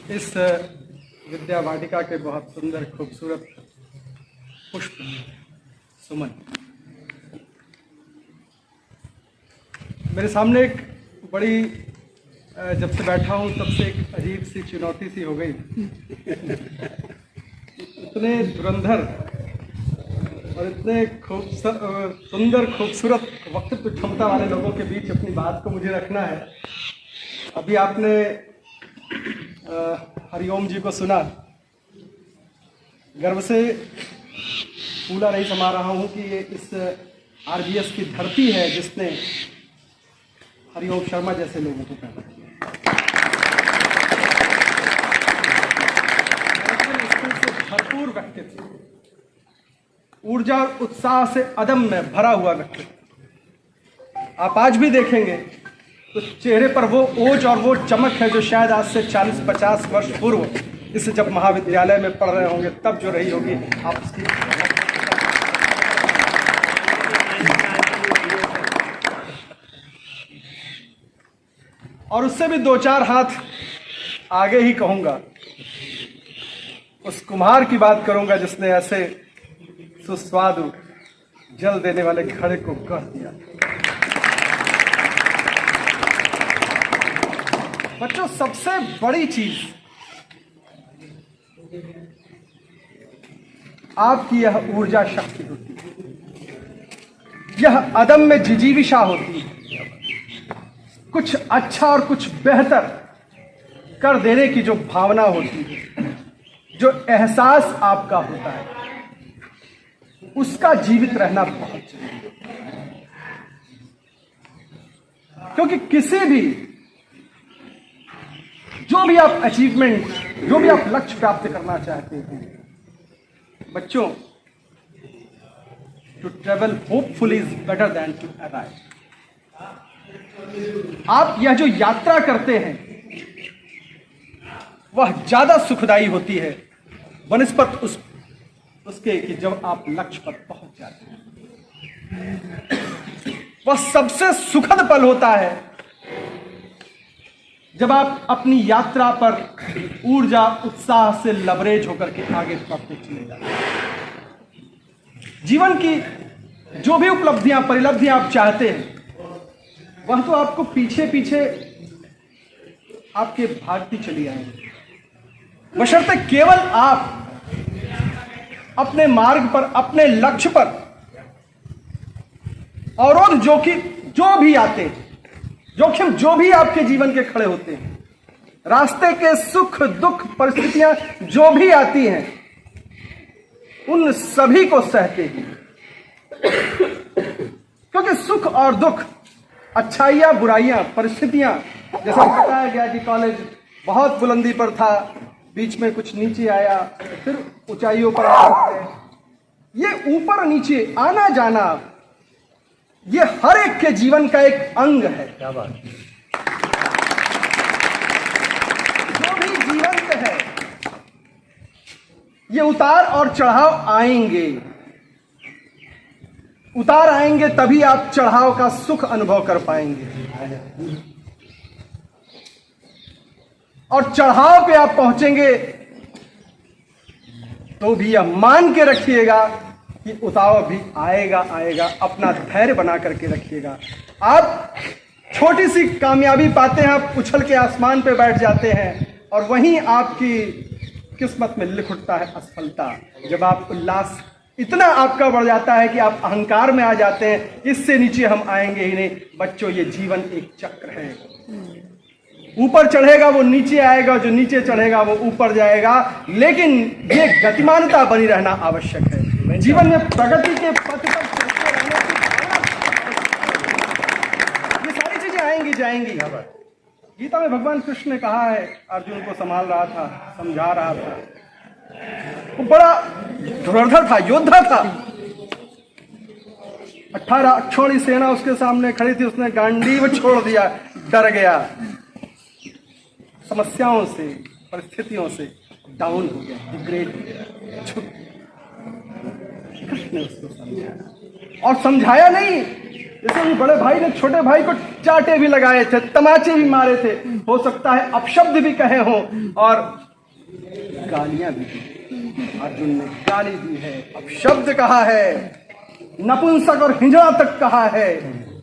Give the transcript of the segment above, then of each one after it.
इस विद्या वाटिका के बहुत सुंदर खूबसूरत पुष्प सुमन। मेरे सामने एक बड़ी जब से बैठा हूँ तब से एक अजीब सी चुनौती सी हो गई। इतने धुरंधर और इतने सुंदर खूबसूरत वक्तृत्व क्षमता वाले लोगों के बीच अपनी बात को मुझे रखना है। अभी आपने हरिओम जी को सुना, गर्व से फूला नहीं समा रहा हूँ कि ये इस आरबीएस की धरती है जिसने हरिओम शर्मा जैसे लोगों को पैदा किया। स्कूल से भरपूर व्यक्तित्व, ऊर्जा और उत्साह से अदम्य भरा हुआ व्यक्तित्व। आप आज भी देखेंगे तो चेहरे पर वो ओज और वो चमक है जो शायद आज से 40-50 वर्ष पूर्व इस जब महाविद्यालय में पढ़ रहे होंगे तब जो रही होगी। आप उसकी और उससे भी 2-4 हाथ आगे ही कहूंगा, उस कुम्हार की बात करूंगा जिसने ऐसे सुस्वादु जल देने वाले घड़े को गढ़ दिया। बच्चों, सबसे बड़ी चीज आपकी यह ऊर्जा शक्ति होती है, यह अदम्य जिजीविषा होती है, कुछ अच्छा और कुछ बेहतर कर देने की जो भावना होती है, जो एहसास आपका होता है, उसका जीवित रहना बहुत जरूरी है। क्योंकि किसी भी जो भी आप अचीवमेंट, जो भी आप लक्ष्य प्राप्त करना चाहते हैं बच्चों, to travel hopeful is better than to arrive. आप यह जो यात्रा करते हैं वह ज्यादा सुखदायी होती है बनस्पत उसके कि जब आप लक्ष्य पर पहुंच जाते हैं। वह सबसे सुखद पल होता है जब आप अपनी यात्रा पर ऊर्जा उत्साह से लबरेज होकर के आगे बढ़ते चले जाते हैं। जीवन की जो भी उपलब्धियां परिलब्धियां आप चाहते हैं वह तो आपको पीछे पीछे आपके भागती चली आएंगी, बशर्ते केवल आप अपने मार्ग पर, अपने लक्ष्य पर अवरोध जोखिम जो भी आपके जीवन के खड़े होते हैं, रास्ते के सुख दुख परिस्थितियां जो भी आती हैं, उन सभी को सहते हैं। क्योंकि सुख और दुख, अच्छाइयां बुराइयां, परिस्थितियां, जैसा बताया गया कि कॉलेज बहुत बुलंदी पर था, बीच में कुछ नीचे आया, फिर ऊंचाइयों पर आया। ये ऊपर नीचे आना जाना ये हर एक के जीवन का एक अंग है। क्या बात। जो भी जीवंत है ये उतार और चढ़ाव आएंगे। उतार आएंगे तभी आप चढ़ाव का सुख अनुभव कर पाएंगे, और चढ़ाव पे आप पहुंचेंगे तो भी यह मान के रखिएगा कि उतार भी आएगा। अपना धैर्य बना करके रखिएगा। आप छोटी सी कामयाबी पाते हैं, आप उछल के आसमान पे बैठ जाते हैं, और वहीं आपकी किस्मत में लिख उठता है असफलता। जब आप उल्लास इतना आपका बढ़ जाता है कि आप अहंकार में आ जाते हैं, इससे नीचे हम आएंगे ही नहीं। बच्चों, ये जीवन एक चक्र है, ऊपर चढ़ेगा वो नीचे आएगा, जो नीचे चढ़ेगा वो ऊपर जाएगा, लेकिन ये गतिमानता बनी रहना आवश्यक है। जीवन में प्रगति के पथ पर चलते रहने की भावना, ये सारी चीजें आएंगी जाएंगी। गीता में भगवान कृष्ण ने कहा है, अर्जुन को संभाल रहा था, समझा रहा था, वो बड़ा धुरंधर था, योद्धा था। 18 अक्षौणी सेना उसके सामने खड़ी थी, उसने गांडीव छोड़ दिया, डर गया, समस्याओं से, परिस्थितियों से डाउन हो गया, डिग्रेड हो गया, छुप। कृष्ण ने उसको समझाया, और समझाया नहीं, जैसे उन बड़े भाई ने छोटे भाई को चाटे भी लगाए थे, तमाचे भी मारे थे, हो सकता है अपशब्द भी कहे हों और गालियां भी दी। अर्जुन ने गाली दी है, अपशब्द कहा है, नपुंसक और हिंजड़ा तक कहा है।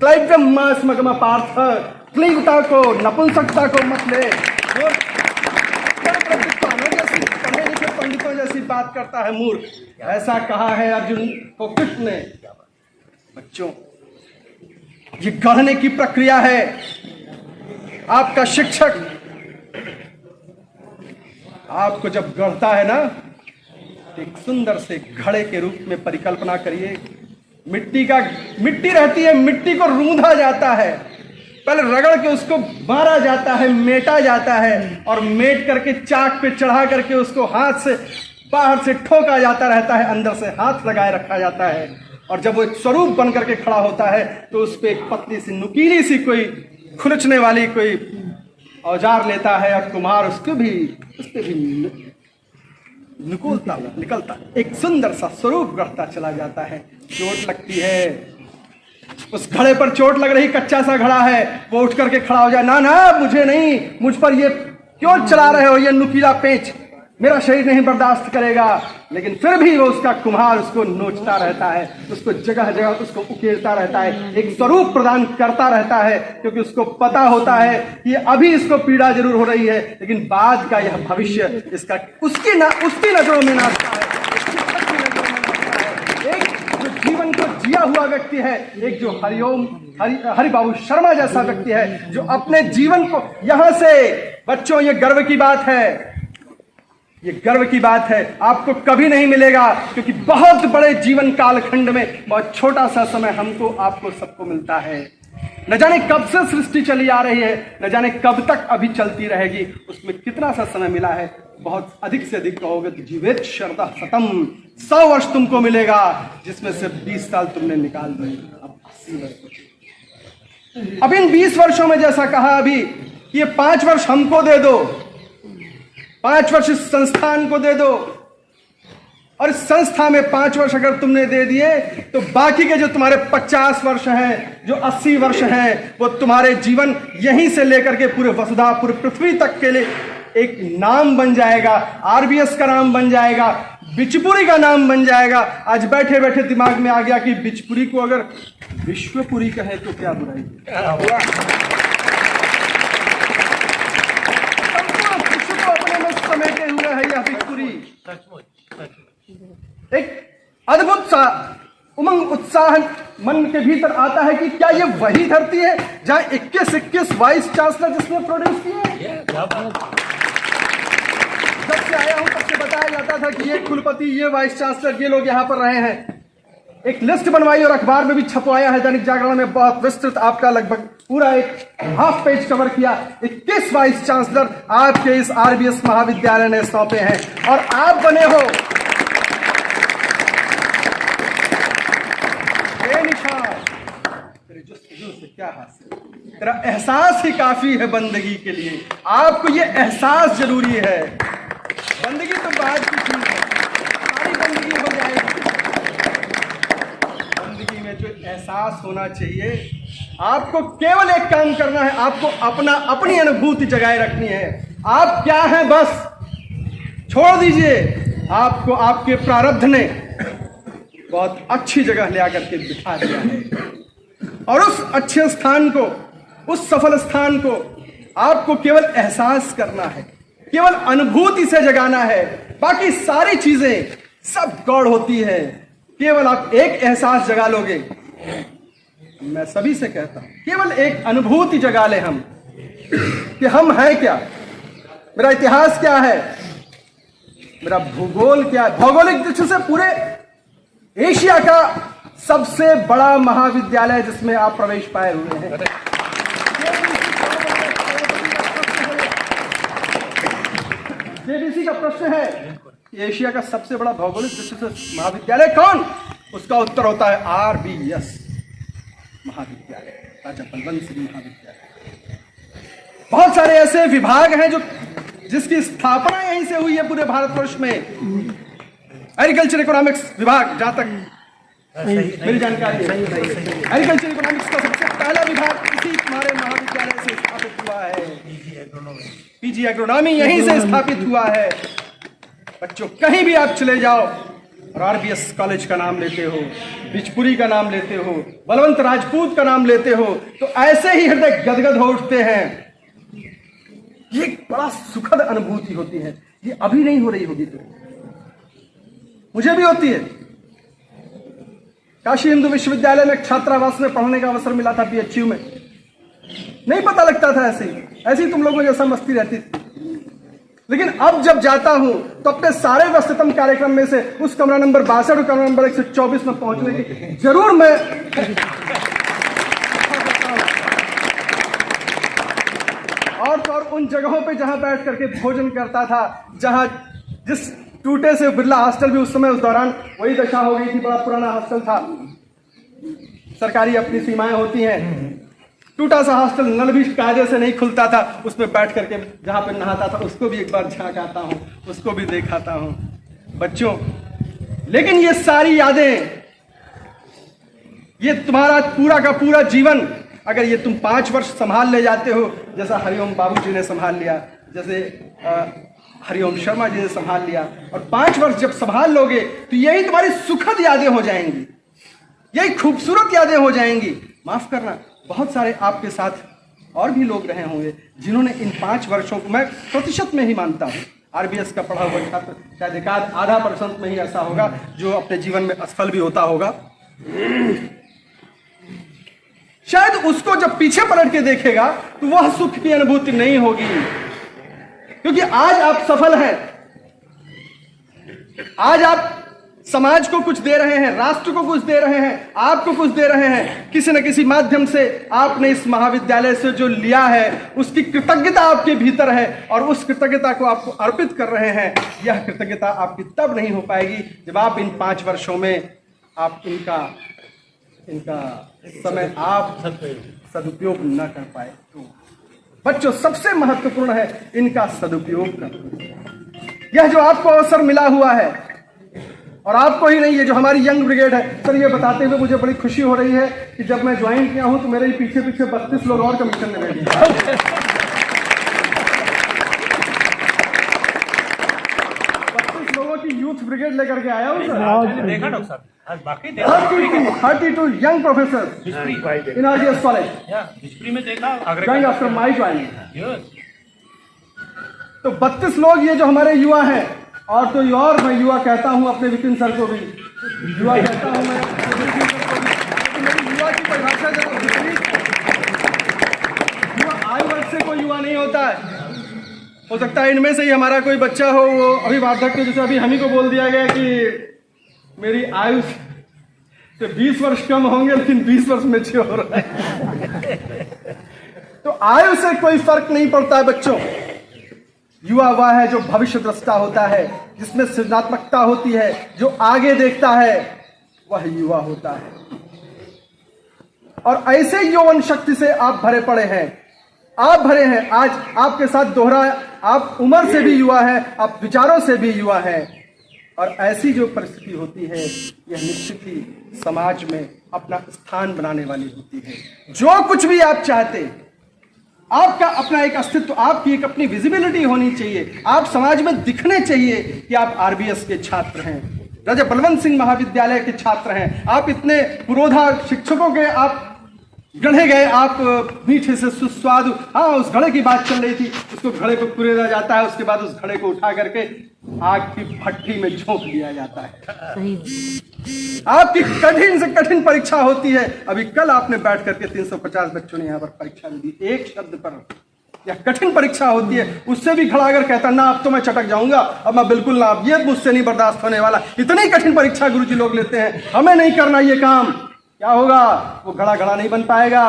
क्लैव्यम स्मगम पार्थ, क्लीवता को, नपुंसकता को मत ले। पढ़े लिखे पंडितों जैसी बात करता है मूर्ख, ऐसा कहा है अर्जुन को कृष्ण ने। बच्चों, ये गढ़ने की प्रक्रिया है। आपका शिक्षक आपको जब गढ़ता है ना, एक सुंदर से घड़े के रूप में परिकल्पना करिए। मिट्टी रहती है, मिट्टी को रूंधा जाता है, पहले रगड़ के उसको मारा जाता है, मेटा जाता है, और मेट करके चाक पे चढ़ा करके उसको हाथ से बाहर से ठोका जाता रहता है, अंदर से हाथ लगाए रखा जाता है, और जब वो एक स्वरूप बन करके खड़ा होता है तो उस पर एक पतली सी नुकीली सी कोई खुरचने वाली कोई औजार लेता है और कुम्हार उस पर भी निकलता एक सुंदर सा स्वरूप गढ़ता चला जाता है। चोट लगती है, उस घड़े पर चोट लग रही, कच्चा सा घड़ा है, वो उठ करके खड़ा हो जाए, ना ना मुझे नहीं, मुझ पर ये क्यों चला रहे हो, ये नुकीला पेंच मेरा शरीर नहीं बर्दाश्त करेगा। लेकिन फिर भी वो उसका कुम्हार उसको नोचता रहता है, उसको जगह जगह उसको उकेरता रहता है, एक स्वरूप प्रदान करता रहता है, क्योंकि उसको पता होता है कि अभी इसको पीड़ा जरूर हो रही है, लेकिन बाद का यह भविष्य इसका उसकी नजरों में नाचता है, एक जो जीवन को जिया हुआ व्यक्ति है, एक जो हरि बाबू शर्मा जैसा व्यक्ति है, जो अपने जीवन को यहां से, बच्चों ये गर्व की बात है, ये गर्व की बात है, आपको कभी नहीं मिलेगा, क्योंकि बहुत बड़े जीवन कालखंड में बहुत छोटा सा समय हमको आपको सबको मिलता है। न जाने कब से सृष्टि चली आ रही है, न जाने कब तक अभी चलती रहेगी, उसमें कितना सा समय मिला है। बहुत अधिक से अधिक कहोगे तो जीवेत शरदा शतम, 100 वर्ष तुमको मिलेगा, जिसमें से 20 साल तुमने निकाल दिए, अब 80 वर्ष। अब इन 20 वर्षों में जैसा कहा अभी, ये 5 वर्ष हमको दे दो, 5 वर्ष इस संस्थान को दे दो, और इस संस्था में 5 वर्ष अगर तुमने दे दिए तो बाकी के जो तुम्हारे 50 वर्ष हैं, जो 80 वर्ष हैं, वो तुम्हारे जीवन यहीं से लेकर के पूरे वसुधा, पूरे पृथ्वी तक के लिए एक नाम बन जाएगा। आरबीएस का नाम बन जाएगा, बिचपुरी का नाम बन जाएगा। आज बैठे बैठे दिमाग में आ गया कि बिचपुरी को अगर विश्वपुरी कहे तो क्या बुराई समेटे हुए है यह बिचपुरी। एक अद्भुत सा उमंग उत्साह मन के भीतर आता है कि क्या ये वही धरती है जहां 21 वाइस चांसलर जिसने प्रोड्यूस किए। जब से आया हूं तब से बताया जाता था कि ये कुलपति, ये वाइस चांसलर, ये लोग यहां पर रहे हैं। एक लिस्ट बनवाई और अखबार में भी छपवाया है, दैनिक जागरण में बहुत विस्तृत, आपका लगभग पूरा एक हाफ पेज कवर किया। 21 वाइस चांसलर आपके इस आरबीएस महाविद्यालय ने सौंपे हैं, और आप बने हो तेरे जुस्तजू से क्या हासिल, तेरा एहसास ही काफी है बंदगी के लिए। आपको ये एहसास जरूरी है, बंदगी तो बाद की चीज है, सारी बंदगी हो जाएगी। बंदगी में जो एहसास होना चाहिए, आपको केवल एक काम करना है, आपको अपनी अनुभूति जगाए रखनी है। आप क्या हैं बस छोड़ दीजिए, आपको आपके प्रारब्ध ने बहुत अच्छी जगह ले आकर के बिठा दिया है, और उस अच्छे स्थान को, उस सफल स्थान को आपको केवल एहसास करना है, केवल अनुभूति से जगाना है। बाकी सारी चीजें सब गौड़ होती है, केवल आप एक एहसास जगा लोगे। मैं सभी से कहता हूं, केवल एक अनुभूति जगा ले हम कि हम हैं क्या, मेरा इतिहास क्या है, मेरा भूगोल क्या है। भौगोलिक दृष्टि से पूरे एशिया का सबसे बड़ा महाविद्यालय जिसमें आप प्रवेश पाए हुए हैं। जेडीसी का प्रश्न है, एशिया का सबसे बड़ा भौगोलिक दृष्टि से महाविद्यालय कौन? उसका उत्तर होता है आरबीएस महाविद्यालय, राजा बलवंत सिंह महाविद्यालय। बहुत सारे ऐसे विभाग हैं जिसकी स्थापना यहीं से हुई है पूरे भारतवर्ष में। एग्रीकल्चर इकोनॉमिक्स विभाग, जहां तक मेरी जानकारी है। एग्रीकल्चर इकोनॉमिक्स का सबसे पहला विभाग इसी हमारे महाविद्यालय से स्थापित हुआ है। पीजी एग्रोनॉमी यहीं से स्थापित हुआ है। बच्चों, कहीं भी आप चले जाओ और आरबीएस कॉलेज का नाम लेते हो, बिजपुरी का नाम लेते हो, बलवंत राजपूत का नाम लेते हो, तो ऐसे ही हृदय गदगद हो उठते हैं। ये एक बड़ा सुखद अनुभूति होती है। ये अभी नहीं हो रही होगी तो मुझे भी होती है। काशी हिंदू विश्वविद्यालय में छात्रावास में पढ़ने का अवसर मिला था, पीएचयू में। नहीं पता लगता था ऐसे ही तुम लोगों जैसा मस्ती रहती थी। लेकिन अब जब जाता हूं तो अपने सारे व्यस्ततम कार्यक्रम में से उस कमरा नंबर 62 और कमरा नंबर 124 में पहुंचने की जरूर मैं और तो और उन जगहों पे जहां बैठ करके भोजन करता था, जहां जिस टूटे से बिरला हॉस्टल भी उस समय उस दौरान वही दशा हो गई थी। बड़ा पुराना हॉस्टल था, सरकारी अपनी सीमाएं होती हैं। टूटा सा हॉस्टल, नल भी कायदे से नहीं खुलता था। उसमें बैठ करके जहां पे नहाता था उसको भी एक बार झांक आता हूं, उसको भी देखाता हूं। बच्चों, लेकिन ये सारी यादें, ये तुम्हारा पूरा का पूरा जीवन, अगर ये तुम 5 वर्ष संभाल ले जाते हो, जैसा हरिओम बाबू जी ने संभाल लिया, जैसे हरिओम शर्मा जी ने संभाल लिया, और 5 वर्ष जब संभाल लोगे तो यही तुम्हारी सुखद यादें हो जाएंगी, यही खूबसूरत यादें हो जाएंगी। माफ करना, बहुत सारे आपके साथ और भी लोग रहे होंगे जिन्होंने इन 5 वर्षों को, मैं प्रतिशत में ही मानता हूँ, आरबीएस का पढ़ा हुआ छात्र शायद एकाध आधा % में ही ऐसा होगा जो अपने जीवन में असफल भी होता होगा। शायद उसको जब पीछे पलट के देखेगा तो वह सुख की अनुभूति नहीं होगी, क्योंकि आज आप सफल हैं, आज आप समाज को कुछ दे रहे हैं, राष्ट्र को कुछ दे रहे हैं, आपको कुछ दे रहे हैं। किसी न किसी माध्यम से आपने इस महाविद्यालय से जो लिया है उसकी कृतज्ञता आपके भीतर है, और उस कृतज्ञता को आपको अर्पित कर रहे हैं। यह कृतज्ञता आपकी तब नहीं हो पाएगी जब आप इन 5 वर्षों में आप इनका समय आप सदुपयोग न कर पाए। तो बच्चों, सबसे महत्वपूर्ण है इनका सदुपयोग करना। यह जो आपको अवसर मिला हुआ है, और आपको ही नहीं, ये जो हमारी यंग ब्रिगेड है, सर, ये बताते हुए मुझे बड़ी खुशी हो रही है कि जब मैं ज्वाइन किया हूं तो मेरे ही पीछे 32 लोग और कमीशन में बैठे। 32 लोगों की यूथ ब्रिगेड लेकर के आया हूं सर। देखा डॉक्टर साहब, आज बाकी 32 young professors in RGS college. History में देखा joined after my joining. तो 32 लोग ये जो हमारे युवा हैं, और तो और मैं युवा कहता हूं अपने विपिन सर को भी युवा कहता हूं मैं, मेरी युवा की परिभाषा जब युवा आयु वर्ग से कोई युवा नहीं होता है। हो सकता है इनमें से ही हमारा कोई बच्चा हो, वो अभी वार्धक्य, जैसे अभी हम ही को बोल दिया गया कि मेरी आयु से 20 वर्ष कम होंगे, लेकिन 20 वर्ष में हो रहा है। तो आयु से कोई फर्क नहीं पड़ता है बच्चों। युवा वह है जो भविष्य दृष्टा होता है, जिसमें सृजनात्मकता होती है, जो आगे देखता है, वह युवा होता है। और ऐसे यौवन शक्ति से आप भरे पड़े हैं, आप भरे हैं। आज आपके साथ दोहरा, आप उम्र से भी युवा हैं, आप विचारों से भी युवा हैं। और ऐसी जो परिस्थिति होती है, यह निश्चित ही समाज में अपना स्थान बनाने वाली होती है। जो कुछ भी आप चाहते, आपका अपना एक अस्तित्व, आपकी एक अपनी विजिबिलिटी होनी चाहिए, आप समाज में दिखने चाहिए कि आप आरबीएस के छात्र हैं, राजा बलवंत सिंह महाविद्यालय के छात्र हैं। आप इतने पुरोधा शिक्षकों के आप गढ़े गए, आप मीठे से सुस्वादु, हाँ, उस घड़े की बात चल रही थी, उसको घड़े को कुरेदा जाता है, उसके बाद उस घड़े को उठा करके आग की भट्टी में झोंक दिया जाता है। आपकी कठिन से कठिन परीक्षा होती है। अभी कल आपने बैठ करके 350 बच्चों ने यहाँ पर परीक्षा दी, एक शब्द पर। यह कठिन परीक्षा होती है। उससे भी खड़ा अगर कहता ना अब तो मैं चटक जाऊंगा, अब मैं बिल्कुल ना, अब ये मुझसे नहीं बर्दाश्त होने वाला, इतनी कठिन परीक्षा गुरुजी लोग लेते हैं, हमें नहीं करना ये काम, क्या होगा? वो घड़ा घड़ा नहीं बन पाएगा,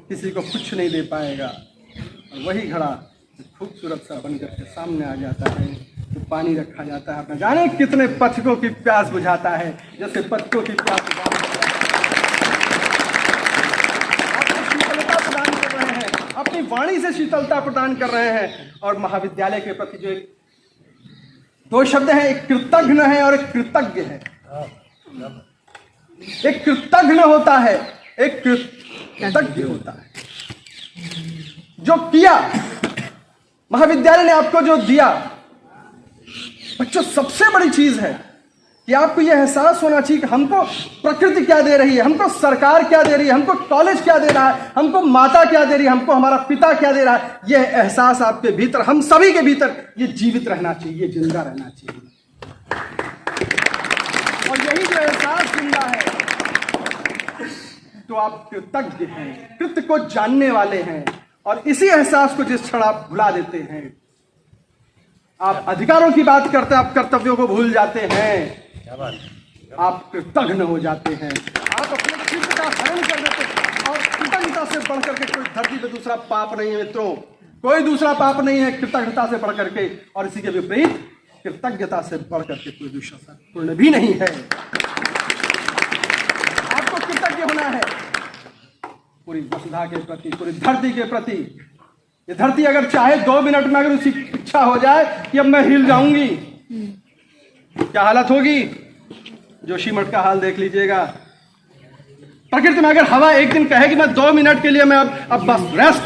किसी को कुछ नहीं दे पाएगा। और वही घड़ा खूबसूरत सा बन करके सामने आ जाता है, तो पानी रखा जाता है, अपना जाने कितने पथिकों की प्यास बुझाता है, जैसे पथिकों की प्यास आपको शीतलता प्रदान कर रहे हैं, अपनी वाणी से शीतलता प्रदान कर रहे हैं। और महाविद्यालय के प्रति जो एक 2 शब्द हैं, एक कृतज्ञ है और एक कृतज्ञ है। एक कृतज्ञ होता है, एक कृतज्ञ होता है। जो किया, महाविद्यालय ने आपको जो दिया, बच्चों सबसे बड़ी चीज है कि आपको यह एहसास होना चाहिए कि हमको प्रकृति क्या दे रही है, हमको सरकार क्या दे रही है, हमको कॉलेज क्या दे रहा है, हमको माता क्या दे रही है, हमको हमारा पिता क्या दे रहा है। यह एहसास आपके भीतर, हम सभी के भीतर ये जीवित रहना चाहिए, जिंदा रहना चाहिए। और यही जो एहसास जिंदा है तो आप कृतज्ञ हैं, कृत्य को जानने वाले हैं। और इसी एहसास को जिस क्षण आप भुला देते हैं, आप अधिकारों की बात करते हैं, आप कर्तव्यों को भूल जाते हैं, आप कृतज्ञ हो जाते हैं, आप अपने चित्त का हरण कर देते हैं। और कृतज्ञता से बढ़कर के कोई धरती पे दूसरा पाप नहीं है मित्रों, कोई दूसरा पाप नहीं है कृतज्ञता से बढ़कर के। और इसी के विपरीत कृतज्ञता से बढ़कर के कोई दूसरा पुण्य भी नहीं है। आपको कृतज्ञ होना है पूरी वसुधा के प्रति, पूरी धरती के प्रति। ये धरती अगर चाहे 2 मिनट में अगर उसकी इच्छा हो जाए कि अब मैं हिल जाऊंगी, क्या हालत होगी? जोशीमठ का हाल देख लीजिएगा। प्रकृति में अगर हवा एक दिन कहे कि मैं 2 मिनट के लिए मैं अब बस रेस्ट,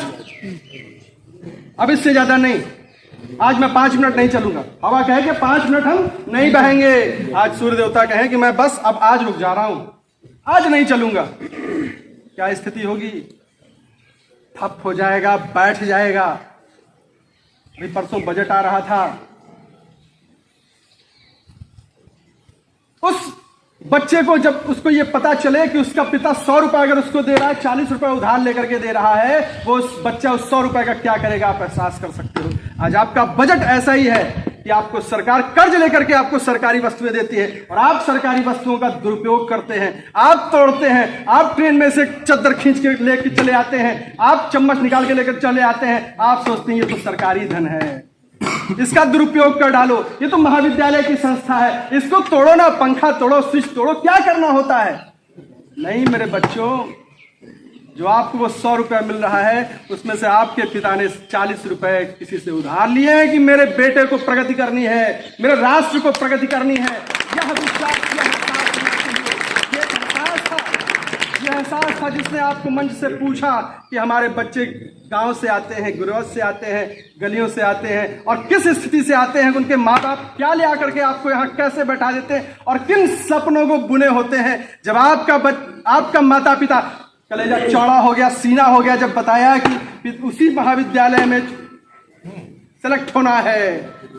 अब इससे ज्यादा नहीं, आज मैं 5 मिनट नहीं चलूंगा, हवा कहे कि 5 मिनट हम नहीं बहेंगे, आज सूर्य देवता कहे कि मैं बस अब आज रुक जा रहा हूं, आज नहीं चलूंगा, क्या स्थिति होगी? ठप हो जाएगा, बैठ जाएगा। अभी परसों बजट आ रहा था, उस बच्चे को जब उसको ये पता चले कि उसका पिता 100 रुपए अगर उसको दे रहा है, 40 रुपए उधार लेकर के दे रहा है, वो उस बच्चा उस 100 रुपए का क्या करेगा, आप एहसास कर सकते हो। आज आपका बजट ऐसा ही है कि आपको सरकार कर्ज लेकर के आपको सरकारी वस्तुएं देती है और आप सरकारी वस्तुओं का दुरुपयोग करते हैं, आप तोड़ते हैं, आप ट्रेन में से चद्दर खींच के लेकर चले आते हैं, आप चम्मच निकाल के लेकर चले आते हैं, आप सोचते हैं ये तो सरकारी धन है, इसका दुरुपयोग कर डालो, ये तो महाविद्यालय की संस्था है, इसको तोड़ो ना, पंखा तोड़ो, स्विच तोड़ो, क्या करना होता है? नहीं मेरे बच्चों, जो आपको वो 100 रुपया मिल रहा है, उसमें से आपके पिता ने 40 रुपए किसी से उधार लिए हैं कि मेरे बेटे को प्रगति करनी है, मेरे राष्ट्र को प्रगति करनी है। यह विश्वास, यह एहसास था जिसने आपको मंच से पूछा कि हमारे बच्चे गांव से आते हैं, गुरवत से आते हैं, गलियों से आते हैं, और किस स्थिति से आते हैं, उनके माँ बाप क्या ले आकर के आपको यहाँ कैसे बैठा देते हैं, और किन सपनों को बुने होते हैं। जब आपका माता पिता कलेजा चौड़ा हो गया, सीना हो गया, जब बताया कि उसी महाविद्यालय में सेलेक्ट होना है,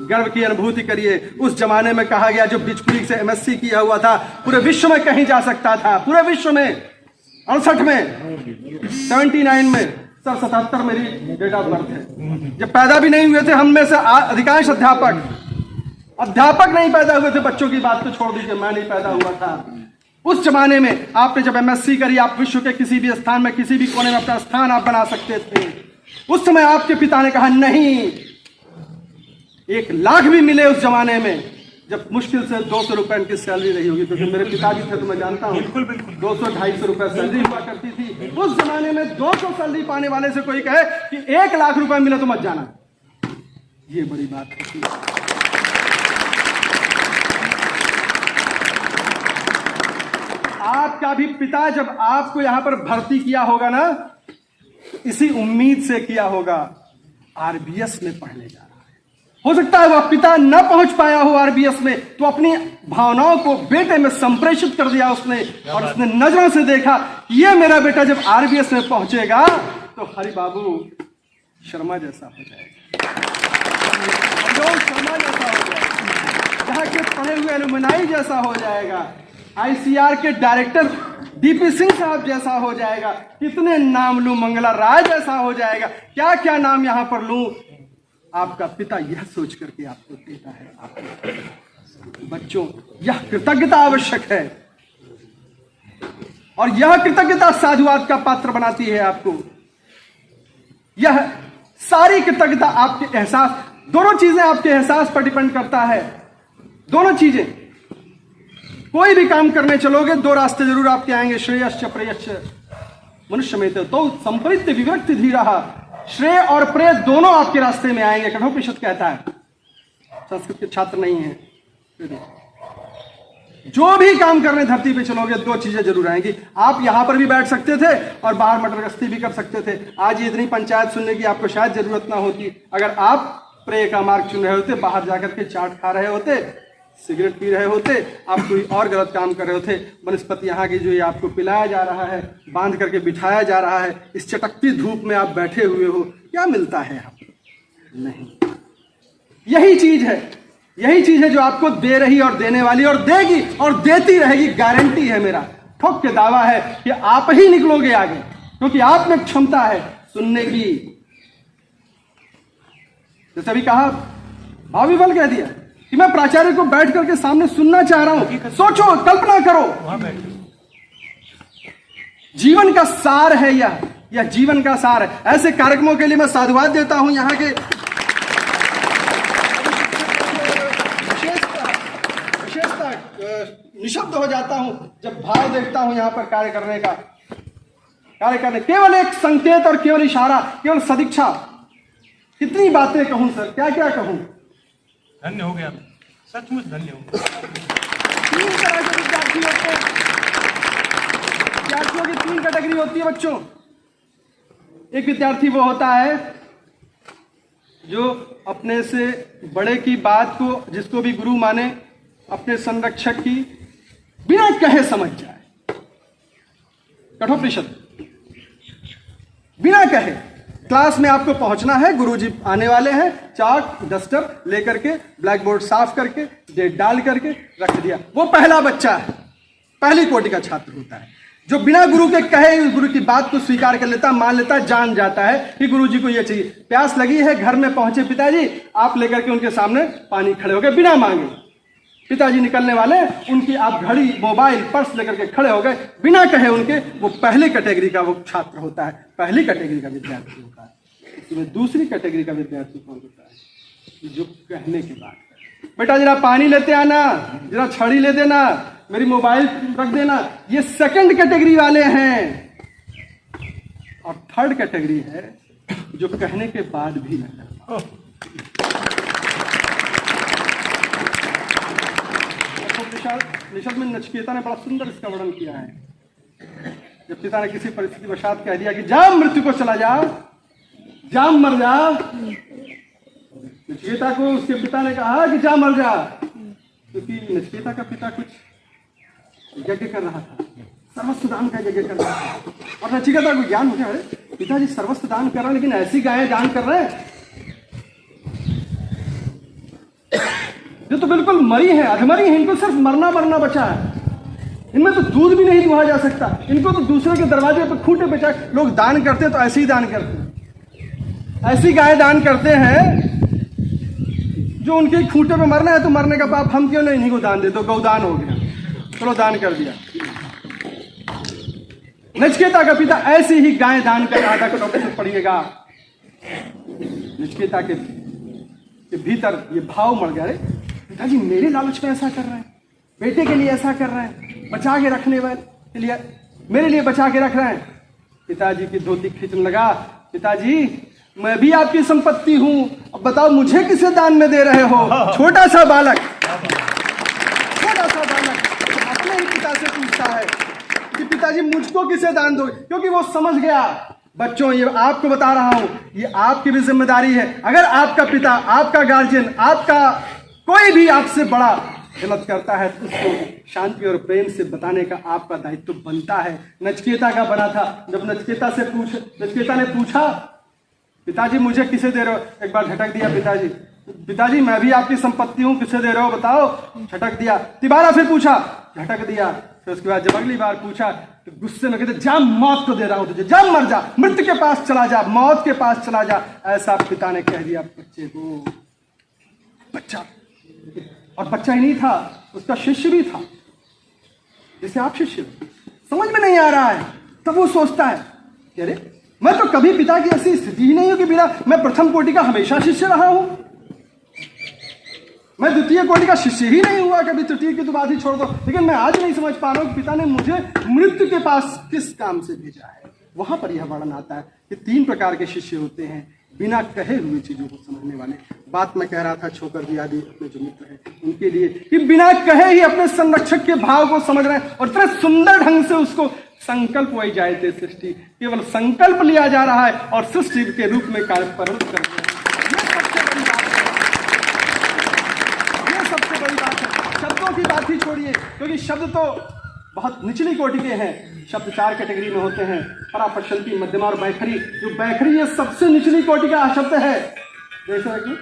गर्व की अनुभूति करिए। उस जमाने में कहा गया जो बिचकुली से MSc किया हुआ था पूरे विश्व में कहीं जा सकता था, पूरे विश्व में। 68 में, 79 में, सर 77 मेरी डेट ऑफ बर्थ है। जब पैदा भी नहीं हुए थे हम में से अधिकांश अध्यापक नहीं पैदा हुए थे, बच्चों की बात तो छोड़ दीजिए, मैं नहीं पैदा हुआ था। उस जमाने में आपने जब MSc करी, आप विश्व के किसी भी स्थान में, किसी भी कोने में अपना स्थान आप बना सकते थे। उस समय आपके पिता ने कहा नहीं, 1 लाख भी मिले उस जमाने में, जब मुश्किल से 200 रुपए की सैलरी रही होगी, क्योंकि मेरे पिताजी थे तो मैं जानता हूँ, 200-250 रुपए सैलरी हुआ करती थी। उस जमाने में 200 सैलरी पाने वाले से कोई कहे कि 1 लाख रुपए मिले तो मत जाना, ये बड़ी बात होती है। आपका भी पिता जब आपको यहां पर भर्ती किया होगा ना, इसी उम्मीद से किया होगा, RBS में पढ़ने जा रहा है। हो सकता है वह पिता न पहुंच पाया हो RBS में, तो अपनी भावनाओं को बेटे में संप्रेषित कर दिया उसने, और उसने नजरों से देखा कि ये मेरा बेटा जब RBS में पहुंचेगा तो हरि बाबू शर्मा जैसा हो जाएगा, शर्मा जैसा हो जाएगा, जहां के पढ़े हुए एलुमनाई जैसा हो जाएगा, ICR के डायरेक्टर DP सिंह साहब जैसा हो जाएगा, कितने नाम लूं, मंगला राय जैसा हो जाएगा, क्या क्या नाम यहां पर लूं। आपका पिता यह सोच करके आपको देता है। आपको बच्चों, यह कृतज्ञता आवश्यक है, और यह कृतज्ञता साधुवाद का पात्र बनाती है आपको। यह सारी कृतज्ञता आपके एहसास, दोनों चीजें आपके एहसास पर डिपेंड करता है। दोनों चीजें, कोई भी काम करने चलोगे 2 रास्ते जरूर आपके आएंगे, श्रेयश्च प्रेयश्च मनुष्य में तो संपरित्य विविक्ति धीरः। श्रेय और प्रेय दोनों आपके रास्ते में आएंगे, कठोपनिषद कहता है। संस्कृत के छात्र नहीं है, जो भी काम करने धरती पे चलोगे दो चीजें जरूर आएंगी। आप यहां पर भी बैठ सकते थे और बाहर मटर गश्ती भी कर सकते थे। आज ये इतनी पंचायत सुनने की आपको शायद जरूरत ना होती अगर आप प्रे का मार्ग चुन रहे होते, बाहर जाकर के चाट खा रहे होते, सिगरेट पी रहे होते, आप कोई और गलत काम कर रहे होते। बनस्पति यहाँ की जो ये आपको पिलाया जा रहा है, बांध करके बिठाया जा रहा है, इस चटकती धूप में आप बैठे हुए हो, क्या मिलता है आपको? नहीं। यही चीज है जो आपको दे रही और देने वाली और देगी और देती रहेगी। गारंटी है, मेरा ठोक के दावा है कि आप ही निकलोगे आगे, क्योंकि आप में क्षमता है सुनने की। जैसे अभी कहा, भावी बल कह दिया कि मैं प्राचार्य को बैठ करके सामने सुनना चाह रहा हूं। सोचो, कल्पना करो, वहां बैठो। जीवन का सार है यह जीवन का सार है। ऐसे कार्यक्रमों के लिए मैं साधुवाद देता हूं। यहाँ के विशेषता निशब्द हो जाता हूं जब भाव देखता हूं यहाँ पर कार्य करने। केवल एक संकेत और केवल इशारा, केवल सदिच्छा। कितनी बातें कहूं सर, क्या क्या कहूं। धन्य हो गया, सचमुच धन्य हो गया। तीन तरह के विद्यार्थी होते हैं। विद्यार्थियों की तीन कैटेगरी होती है बच्चों। एक विद्यार्थी वो होता है जो अपने से बड़े की बात को, जिसको भी गुरु माने, अपने संरक्षक की बिना कहे समझ जाए। कठोपनिषद, बिना कहे क्लास में आपको पहुंचना है, गुरुजी आने वाले हैं, चाक डस्टर लेकर के ब्लैक बोर्ड साफ करके डेट डाल करके रख दिया। वो पहला बच्चा है, पहली कोटि का छात्र होता है जो बिना गुरु के कहे उस गुरु की बात को स्वीकार कर लेता, मान लेता, जान जाता है कि गुरुजी को ये चाहिए। प्यास लगी है, घर में पहुंचे पिताजी, आप लेकर के उनके सामने पानी खड़े हो गए बिना मांगे। पिताजी निकलने वाले, उनकी आप घड़ी, मोबाइल, पर्स लेकर के खड़े हो गए बिना कहे उनके। वो पहली कैटेगरी का वो छात्र होता है, पहली कैटेगरी का विद्यार्थी होता है। इसमें दूसरी कैटेगरी का विद्यार्थी कौन होता है? जो कहने के बाद, बेटा जरा पानी लेते आना, जरा छड़ी ले देना, मेरी मोबाइल रख देना, ये सेकंड कैटेगरी वाले हैं। और थर्ड कैटेगरी है जो कहने के बाद भी न करता। निषद में नचिकेता ने बड़ा सुंदर इसका वर्णन किया है। जब पिता ने किसी परिस्थिति वशात कह दिया कि जा मृत्यु को चला जा, जा मर जा, नचिकेता को उसके पिता ने कहा कि जा मर जा, क्योंकि नचिकेता का पिता कुछ यज्ञ कर रहा था, सर्वस्व दान का यज्ञ कर रहा था। और नचिकेता को ज्ञान हो गया, पिताजी सर्वस्व दान कर रहे हैं लेकिन ऐसी गायें दान कर रहे हैं जो तो बिल्कुल मरी है, अधमरी है, इनको सिर्फ मरना बचा है, इनमें तो दूध भी नहीं दुहा जा सकता, इनको तो दूसरे के दरवाजे पर खूंटे पे चाहे लोग दान करते हैं तो ऐसे ही दान करते हैं। ऐसी गाय दान करते हैं जो उनके खूंटे पे मरना है तो मरने का पाप हम क्यों नहीं इन्हीं को दान दे, तो गौदान हो गया, चलो दान कर दिया। नचिकेता का पिता ऐसी ही गाय दान कर रहा था। कठोपनिषद पढ़िएगा, नचिकेता के भीतर ये भाव मर गया, पिताजी मेरे लालच में ऐसा कर रहे हैं, बेटे के लिए ऐसा कर रहे हैं, बचा के रखने वाले के लिए, मेरे लिए बचा के रख रहे हैं। पिताजी की धोती खींचने लगा, पिताजी मैं भी आपकी संपत्ति हूं, अब बताओ मुझे किसे दान में दे रहे हो? छोटा सा बालक अपने ही पिता से पूछता है कि पिताजी मुझको किसे दान दो, क्योंकि वो समझ गया। बच्चों, ये आपको बता रहा हूं, ये आपकी भी जिम्मेदारी है। अगर आपका पिता, आपका गार्जियन, आपका कोई भी आपसे बड़ा गलत करता है तो उसको शांति और प्रेम से बताने का आपका दायित्व बनता है। नचिकेता का बना था। जब नचिकेता ने पूछा पिताजी मुझे किसे दे रहे हो, एक बार झटक दिया पिताजी, पिताजी मैं भी आपकी संपत्ति हूं, किसे दे रहे हो बताओ, झटक दिया। तिबारा फिर पूछा, झटक दिया। फिर उसके बाद जब अगली बार पूछा तो गुस्से में कहते जा मौत को दे रहा हूं तुझे, जा मर जा, मृत्यु के पास चला जा, मौत के पास चला जा, ऐसा पिता ने कह दिया बच्चे को। बच्चा, और बच्चा ही नहीं था, उसका शिष्य भी था, जैसे आप शिष्य, समझ में नहीं आ रहा है, तब वो सोचता है कि अरे मैं तो कभी पिता की ऐसी स्थिति ही नहीं हो कि बिना, मैं प्रथम कोटि का हमेशा शिष्य रहा हूं, मैं द्वितीय कोटि का शिष्य ही नहीं हुआ, कभी तृतीय की तो बात ही छोड़ दो। लेकिन मैं आज नहीं समझ पा रहा हूं कि पिता ने मुझे मृत्यु के पास किस काम से भेजा है। वहां पर यह वर्णन आता है कि तीन प्रकार के शिष्य होते हैं। बिना कहे हुए चीजों को समझने वाले। बात मैं कह रहा था छोकर जी आदि अपने जो मित्र हैं उनके लिए कि बिना कहे ही अपने संरक्षक के भाव को समझ रहे हैं और इतने सुंदर ढंग से उसको संकल्प वही जायते सृष्टि, केवल संकल्प लिया जा रहा है और सृष्टि के रूप में कार्य परिणत कर रहे हैं। ये सबसे बड़ी बात है। शब्दों की बात ही छोड़िए, क्योंकि शब्द तो बहुत निचली कोटि के हैं। शब्द 4 कैटेगरी में होते हैं, परा, पश्चंती, मध्यमा और बैखरी। जो बैखरी ये सबसे निचली कोटि का शब्द है। जैसा कि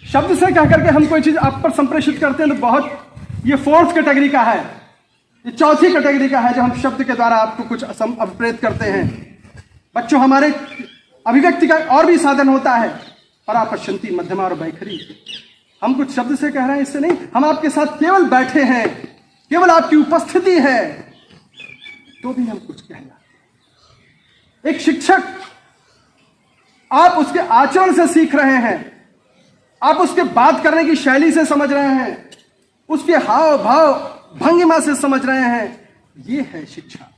शब्द से कह करके हम कोई चीज आप पर संप्रेषित करते हैं तो बहुत ये 4th कैटेगरी का है, ये 4थी कैटेगरी का है जो हम शब्द के द्वारा आपको कुछ अभिप्रेत करते हैं। बच्चों, हमारे अभिव्यक्ति का और भी साधन होता है, परा, पश्चंती, मध्यमा और बैखरी। हम कुछ शब्द से कह रहे हैं, इससे नहीं। हम आपके साथ केवल बैठे हैं, केवल आपकी उपस्थिति है तो भी हम कुछ कह रहे हैं। एक शिक्षक, आप उसके आचरण से सीख रहे हैं, आप उसके बात करने की शैली से समझ रहे हैं, उसके हाव भाव भंगिमा से समझ रहे हैं। ये है शिक्षा।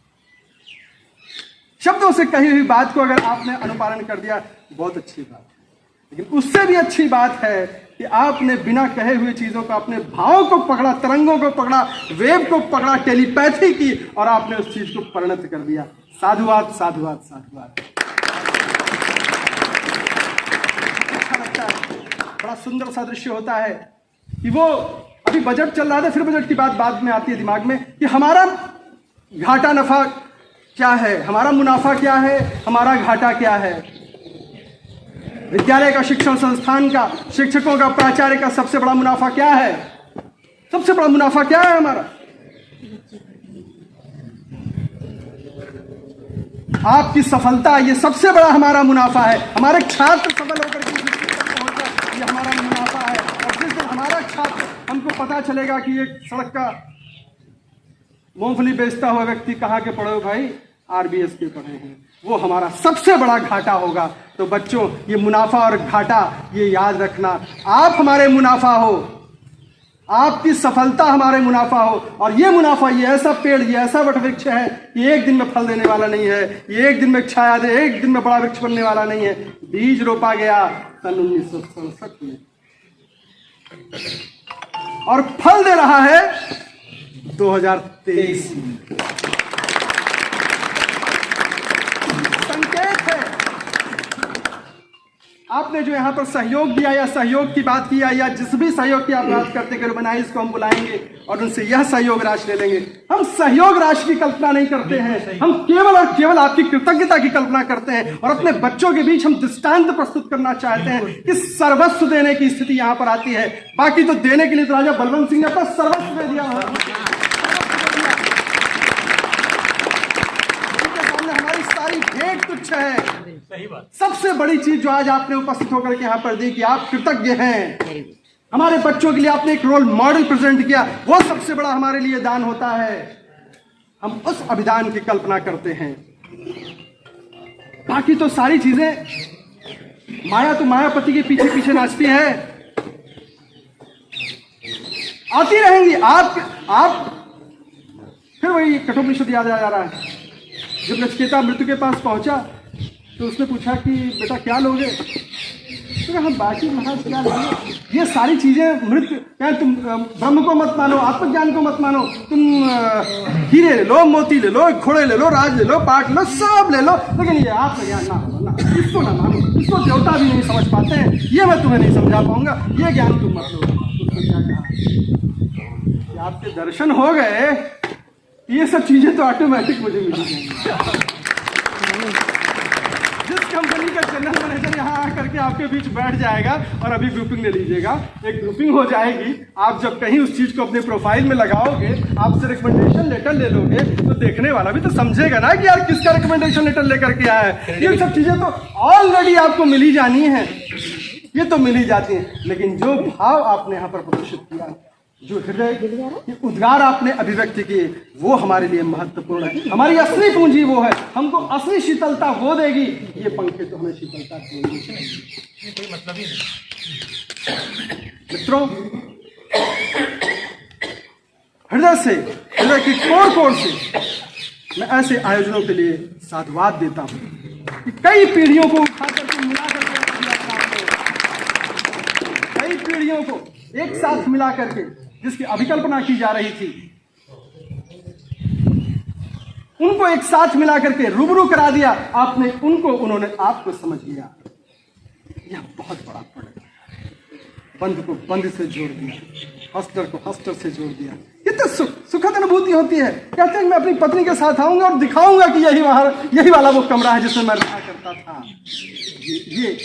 शब्दों से कही हुई बात को अगर आपने अनुपालन कर दिया बहुत अच्छी बात है, लेकिन उससे भी अच्छी बात है कि आपने बिना कहे हुए चीजों को, अपने भाव को पकड़ा, तरंगों को पकड़ा, वेव को पकड़ा, टेलीपैथी की और आपने उस चीज को परिणत कर दिया। साधुवाद, साधुवाद, साधुवाद। अच्छा लगता है। बड़ा सुंदर सा दृश्य होता है कि वो अभी बजट चल रहा था, फिर बजट की बात बाद में आती है दिमाग में कि हमारा घाटा नफा क्या है, हमारा मुनाफा क्या है, हमारा घाटा क्या है। विद्यालय का, शिक्षण संस्थान का, शिक्षकों का, प्राचार्य का सबसे बड़ा मुनाफा क्या है? सबसे बड़ा मुनाफा क्या है हमारा? आपकी सफलता, ये सबसे बड़ा हमारा मुनाफा है। हमारे छात्र सफल होकर के ये हमारा मुनाफा है। और जिस दिन हमारा छात्र, हमको पता चलेगा कि ये सड़क का मूंगफली बेचता हुआ व्यक्ति कहाँ के पढ़े हो भाई, RBS के पढ़े हैं, वो हमारा सबसे बड़ा घाटा होगा। तो बच्चों, ये मुनाफा और घाटा ये याद रखना। आप हमारे मुनाफा हो, आपकी सफलता हमारे मुनाफा हो। और ये मुनाफा, ये ऐसा पेड़, ये ऐसा वट वृक्ष है कि एक दिन में फल देने वाला नहीं है, ये एक दिन में छाया दे, एक दिन में बड़ा वृक्ष बनने वाला नहीं है। बीज रोपा गया सन 1967 में और फल दे रहा है 2023 में। संकेत है। आपने जो यहां पर सहयोग दिया या सहयोग की बात किया या जिस भी सहयोग की आप बात करते करो बनाए, इसको हम बुलाएंगे और उनसे यह सहयोग राशि ले लेंगे। हम सहयोग राशि की कल्पना नहीं करते हैं, हम केवल और केवल आपकी कृतज्ञता की कल्पना करते हैं। और अपने बच्चों के बीच हम दृष्टांत प्रस्तुत करना चाहते हैं कि सर्वस्व देने की स्थिति यहां पर आती है। बाकी तो देने के लिए तो राजा बलवंत सिंह ने अपना सर्वस्व दे दिया है। हमारी सारी भेंट तुच्छ है। सही बात। सबसे बड़ी चीज जो आज आपने उपस्थित होकर के यहां पर दी कि आप कृतज्ञ हैं। हमारे बच्चों के लिए आपने एक रोल मॉडल प्रेजेंट किया, वो सबसे बड़ा हमारे लिए दान होता है। हम उस अभिदान की कल्पना करते हैं। बाकी तो सारी चीजें, माया तो मायापति के पीछे पीछे नाचती है, आती रहेंगी। आप फिर वही कठोपनिषद याद आ जा रहा है। जब नचिकेता मृत्यु के पास पहुंचा तो उसने पूछा कि बेटा क्या लोगे? तो कहा हम बाकी महाराज क्या लोगे, ये सारी चीजें मृत्यु, क्या तुम ब्रह्म को मत मानो, आत्मज्ञान को मत मानो, तुम हीरे ले लो, मोती ले लो, घोड़े ले लो, राज ले लो, पाठ ले लो, सब ले लो, लेकिन ये आत्मज्ञान ना, इसको ना मानो, इसको देवता भी नहीं समझ पाते हैं, ये मैं तुम्हें नहीं समझा पाऊंगा, ये ज्ञान तुम मत लो। उसने क्या कहा, आपके दर्शन हो गए, ये सब चीजें तो ऑटोमेटिक मुझे मिल जाएंगी। जिस कंपनी का जनरल मैनेजर यहाँ आकर के आपके बीच बैठ जाएगा और अभी ग्रुपिंग ले लीजिएगा, एक ग्रुपिंग हो जाएगी। आप जब कहीं उस चीज को अपने प्रोफाइल में लगाओगे, आपसे रिकमेंडेशन लेटर ले लोगे, तो देखने वाला भी तो समझेगा ना कि यार किसका रिकमेंडेशन लेटर लेकर के आया है। ये सब चीजें तो ऑलरेडी आपको मिली जानी है, ये तो मिल ही जाती है। लेकिन जो भाव आपने यहाँ पर प्रदर्शित किया, जो हृदय के उद्गार आपने अभिव्यक्ति किए, वो हमारे लिए महत्वपूर्ण है। हमारी असली पूंजी वो है, हमको असली शीतलता वो देगी। ये पंखे तो हमें शीतलता देंगे, कोई मतलब ही नहीं। मित्रों, हृदय से, हृदय की कोर से मैं ऐसे आयोजनों के लिए साधुवाद देता हूँ कि कई पीढ़ियों को उठा करके मिला करके रख दिया आपने, कई पीढ़ियों को एक साथ मिला करके जिसकी अभिकल्पना की जा रही थी, उनको एक साथ मिला करके रूबरू करा दिया आपने उनको, उन्होंने आपको समझ लिया। यह बहुत बड़ा प्रोडक्ट है। बंद को बंद से जोड़ दिया, हस्टर को हस्टर से जोड़ दिया। ये तो सुखद अनुभूति होती है। कहते हैं मैं अपनी पत्नी के साथ आऊंगा और दिखाऊंगा कि यही वाला वो कमरा है जिसमें मैं रहा करता था। ये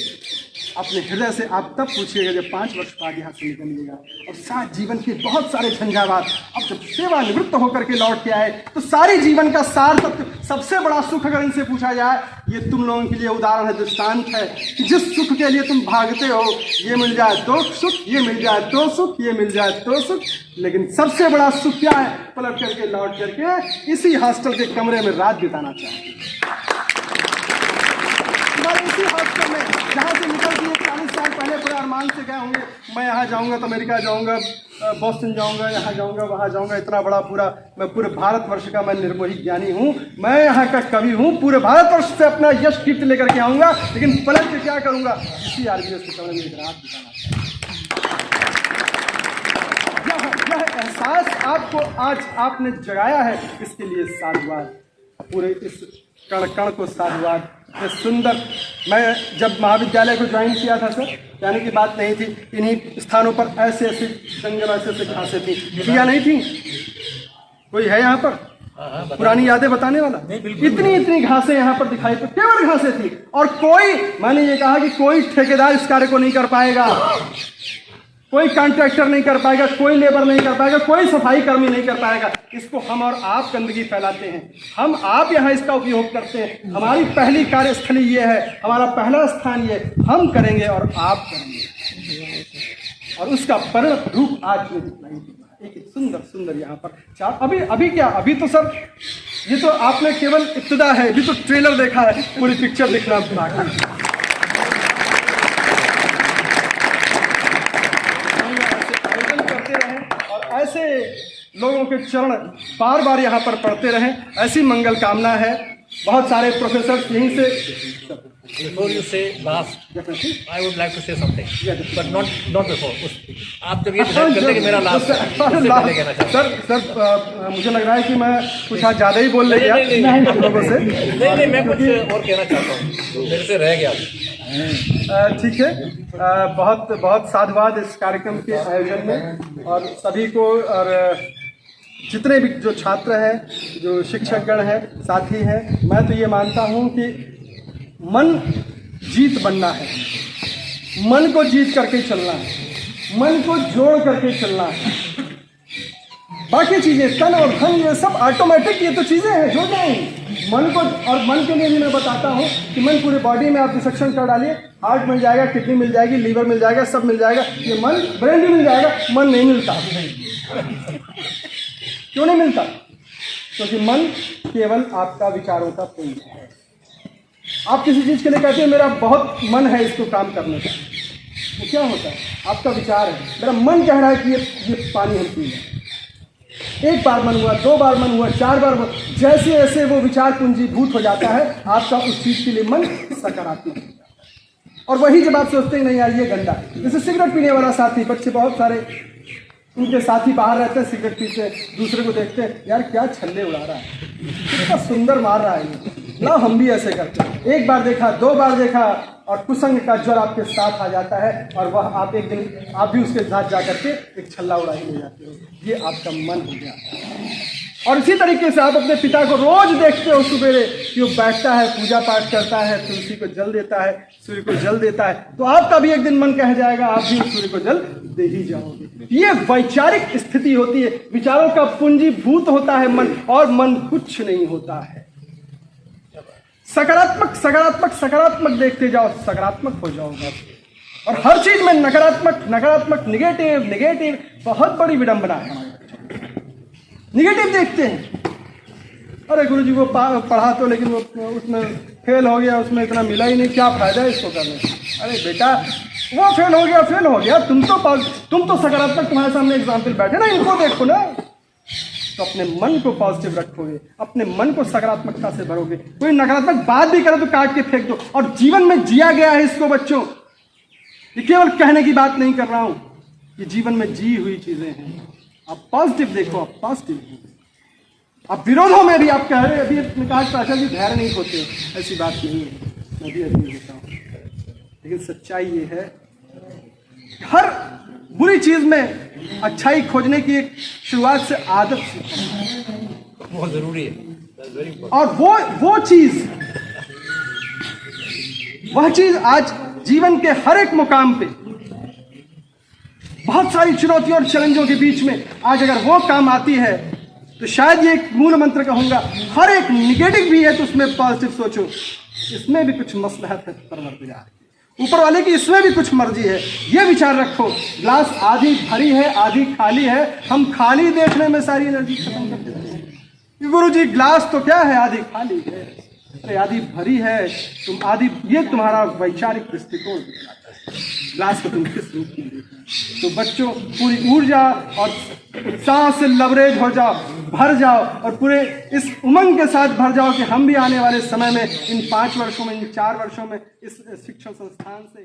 अपने हृदय से आप तब पूछिएगा जब 5 वर्ष बाद यहाँ से निकलिएगा और साथ जीवन के बहुत सारे झंझावात, अब जब सेवानिवृत्त होकर के लौट के आए तो सारी जीवन का सार सबसे बड़ा सुख अगर इनसे पूछा जाए, ये तुम लोगों के लिए उदाहरण है, दृष्टांत है कि जिस सुख के लिए तुम भागते हो, ये मिल जाए तो सुख, ये मिल जाए तो सुख, ये मिल जाए तो सुख, लेकिन सबसे बड़ा सुख क्या है? पलट करके लौट करके इसी हॉस्टल के कमरे में रात बिताना चाहिए। इसी हॉस्टल में जहाँ से निकल के 40 साल पहले पूरे अरमान से गए होंगे, मैं यहाँ जाऊँगा तो अमेरिका जाऊँगा, बॉस्टन जाऊँगा, यहाँ जाऊँगा, वहाँ जाऊँगा, इतना बड़ा मैं पूरे भारतवर्ष का मैं निर्मोही ज्ञानी हूँ, मैं यहाँ का कवि हूँ, पूरे भारतवर्ष से अपना यश कीर्ति लेकर के आऊँगा, लेकिन पलट के क्या करूँगा? इसी RBS के कमरे में एक रात बिताना चाहिए। यह एहसास आपको आज आपने जगाया है, इसके लिए साधुवाद। पूरे इस कण कण को साधुवाद। सुंदर, मैं जब महाविद्यालय को ज्वाइन किया था सर, जाने की बात नहीं थी, इन्हीं स्थानों पर ऐसे ऐसे जंगल, ऐसे घासें थी, किया नहीं थी। कोई है यहाँ पर पुरानी यादें बताने वाला? इतनी घासें यहाँ पर दिखाई पड़ी, केवल घासें थी। और कोई, मैंने ये कहा कि कोई ठेकेदार इस कार्य को नहीं कर पाएगा, कोई कॉन्ट्रैक्टर नहीं कर पाएगा, कोई लेबर नहीं कर पाएगा, कोई सफाई कर्मी नहीं कर पाएगा। इसको हम और आप गंदगी फैलाते हैं, हम आप यहाँ इसका उपयोग करते हैं। हमारी पहली कार्यस्थली ये है, हमारा पहला स्थान ये, हम करेंगे और आप करेंगे, और उसका परिणत रूप आज में दिखलाई देगा। एक सुंदर यहाँ पर चार, अभी क्या, अभी तो सर ये तो आपने केवल इब्तिदा है, अभी तो ट्रेलर देखा है, पूरी पिक्चर देखना बाकी। ऐसे लोगों के चरण बार बार यहाँ पर पढ़ते रहें, ऐसी मंगल कामना है। बहुत सारे प्रोफेसर यहीं से। Before you say last, I would like to say something, but not before. आप जब ये डिसाइड करते हैं कि मेरा लास्ट है, उससे पहले कहना चाहता हूँ। सर मुझे लग रहा है कि मैं कुछ आज ज़्यादा ही बोल ले गया आप लोगों से। नहीं, मैं कुछ और कहना चाहता हूँ, मेरे से रह गया। ठीक है, बहुत साधुवाद इस कार्यक्रम के आयोजन में, और सभी को, और जितने भी जो छात्र हैं, जो शिक्षकगण हैं, साथी हैं, मैं तो ये मानता हूँ कि मन जीत बनना है, मन को जीत करके चलना है, मन को जोड़ करके चलना है। बाकी चीज़ें तन और धन ये सब ऑटोमेटिक, ये तो चीज़ें हैं, जो जाएंगी मन को। और मन के लिए भी मैं बताता हूँ कि मन पूरे बॉडी में आप डिसेक्शन कर डालिए, हार्ट मिल जाएगा, किडनी मिल जाएगी, लीवर मिल जाएगा, सब मिल जाएगा। ये मन, ब्रेन भी मिल जाएगा, मन नहीं मिलता। क्यों नहीं मिलता? क्योंकि मन केवल आपका विचारों का पुंज है। आप किसी चीज़ के लिए कहते हैं मेरा बहुत मन है इसको काम करने का, तो क्या होता है? आपका विचार है, मेरा मन कह रहा है कि ये पानी हम पी लें। एक बार मन हुआ, 2 बार मन हुआ, 4 बार मन, जैसे जैसे वो विचार पूंजीभूत हो जाता है, आपका उस चीज़ के लिए मन सकारात्मक हो जाता है। और वही जब आप सोचते हैं नहीं यार ये गंदा, जैसे सिगरेट पीने वाला साथी, बच्चे बहुत सारे उनके साथी बाहर रहते हैं, सिगरेट पीते, दूसरे को देखते हैं, यार क्या छल्ले उड़ा रहा है, कितना सुंदर मार रहा है ये, ना हम भी ऐसे करते हैं। एक बार देखा, 2 बार देखा, और कुसंग का ज्वर आपके साथ आ जाता है, और वह आप एक दिन आप भी उसके साथ जा करके एक छल्ला उड़ा ही ले जाते हो। ये आपका मन हो गया। और इसी तरीके से आप अपने पिता को रोज देखते हो सुबेरे कि वो बैठता है, पूजा पाठ करता है, तुलसी को जल देता है, सूर्य को जल देता है, तो आपका भी एक दिन मन कह जाएगा आप भी सूर्य को जल दे ही जाओगे। ये वैचारिक स्थिति होती है, विचारों का पूंजीभूत होता है मन, और मन कुछ नहीं होता है। सकारात्मक सकारात्मक सकारात्मक देखते जाओ, सकारात्मक हो जाओगे। और हर चीज में नकारात्मक नकारात्मक, निगेटिव निगेटिव, बहुत बड़ी विडंबना है हमारे। निगेटिव देखते हैं, अरे गुरुजी वो पढ़ा तो लेकिन वो उसमें फेल हो गया, उसमें इतना मिला ही नहीं, क्या फायदा है इसको करने का। अरे बेटा वो फेल हो गया, तुम तो सकारात्मक, तुम्हारे सामने एग्जाम्पल बैठे ना, इनको देखो ना, तो अपने मन को पॉजिटिव रखोगे, अपने मन को सकारात्मकता से भरोगे। कोई नकारात्मक बात भी करे तो काट के फेंक दो। और जीवन में जिया गया है इसको बच्चों, ये केवल कहने की बात नहीं कर रहा हूं, ये जीवन में जी हुई चीजें हैं। आप पॉजिटिव देखो, आप पॉजिटिव हो। आप विरोधों में भी आप कह रहे अभी कहा प्राचार्य जी धैर्य नहीं होते, ऐसी बात नहीं है, मैं भी अभी होता हूँ। लेकिन सच्चाई ये है कि हर बुरी चीज में अच्छाई खोजने की एक शुरुआत से आदत सीखो, बहुत जरूरी है। और वह चीज आज जीवन के हर एक मुकाम पे बहुत सारी चुनौतियों और चैलेंजों के बीच में आज अगर वो काम आती है तो शायद ये एक मूल मंत्र कहूंगा, हर एक निगेटिव भी है तो उसमें पॉजिटिव सोचो, इसमें भी कुछ मसलहत है परवरदिगार की, ऊपर वाले की इसमें भी कुछ मर्जी है। ये विचार रखो, ग्लास आधी भरी है आधी खाली है, हम खाली देखने में सारी एनर्जी खत्म कर देते हैं। गुरु जी ग्लास तो क्या है, आधी खाली है, अरे आधी भरी है, तुम आधी, ये तुम्हारा वैचारिक दृष्टिकोण दिखलाता है ग्लास को तुम किस रूप में देखते हो। तो बच्चों पूरी ऊर्जा और उत्साह से लबरेज हो जाओ, भर जाओ और पूरे इस उमंग के साथ भर जाओ कि हम भी आने वाले समय में इन 5 वर्षों में, इन 4 वर्षों में इस शिक्षण संस्थान से